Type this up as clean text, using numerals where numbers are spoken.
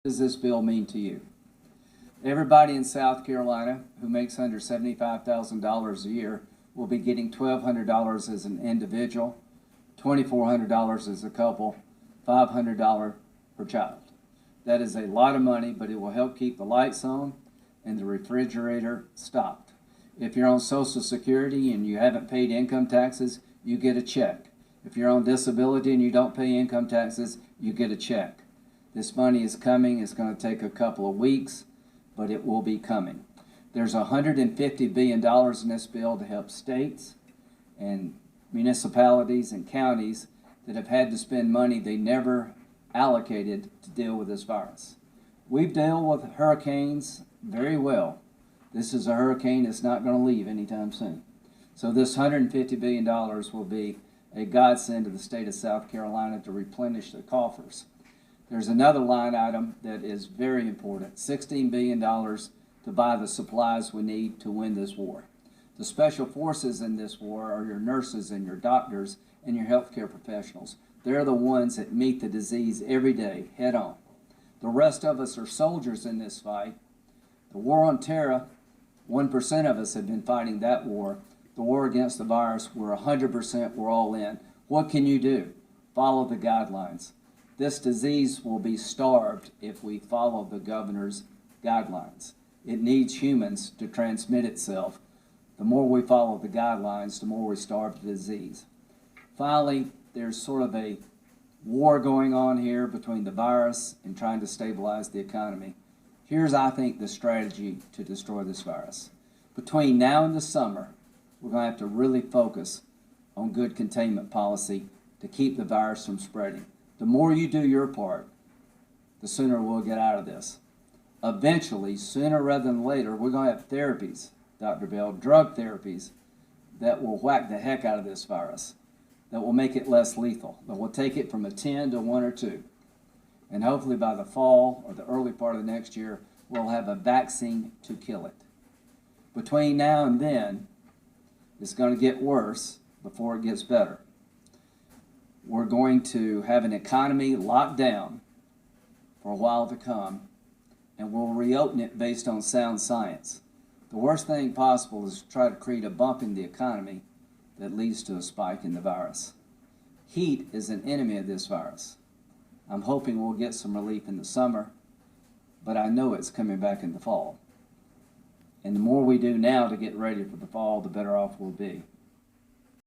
does this bill mean to you? Everybody in South Carolina who makes under $75,000 a year will be getting $1,200 as an individual, $2,400 as a couple, $500 per child. That is a lot of money, but it will help keep the lights on and the refrigerator stocked. If you're on Social Security and you haven't paid income taxes, you get a check. If you're on disability and you don't pay income taxes, you get a check. This money is coming. It's going to take a couple of weeks, but it will be coming. There's $150 billion in this bill to help states and municipalities and counties that have had to spend money they never allocated to deal with this virus. We've dealt with hurricanes very well. This is a hurricane that's not going to leave anytime soon. So this $150 billion will be a godsend to the state of South Carolina to replenish the coffers. There's another line item that is very important, $16 billion to buy the supplies we need to win this war. The special forces in this war are your nurses and your doctors and your healthcare professionals. They're the ones that meet the disease every day head on. The rest of us are soldiers in this fight. The war on terror, 1% of us have been fighting that war. The war against the virus, we're 100%, we're all in. What can you do? Follow the guidelines. This disease will be starved if we follow the governor's guidelines. It needs humans to transmit itself. The more we follow the guidelines, the more we starve the disease. Finally, there's sort of a war going on here between the virus and trying to stabilize the economy. Here's, I think, the strategy to destroy this virus. Between now and the summer, we're going to have to really focus on good containment policy to keep the virus from spreading. The more you do your part, the sooner we'll get out of this. Eventually, sooner rather than later, we're going to have therapies, Dr. Bell, drug therapies that will whack the heck out of this virus, that will make it less lethal, that will take it from a 10 to 1 or 2. And hopefully by the fall or the early part of the next year, we'll have a vaccine to kill it. Between now and then, it's going to get worse before it gets better. We're going to have an economy locked down for a while to come, and we'll reopen it based on sound science. The worst thing possible is to try to create a bump in the economy that leads to a spike in the virus. Heat is an enemy of this virus. I'm hoping we'll get some relief in the summer, but I know it's coming back in the fall. And the more we do now to get ready for the fall, the better off we'll be.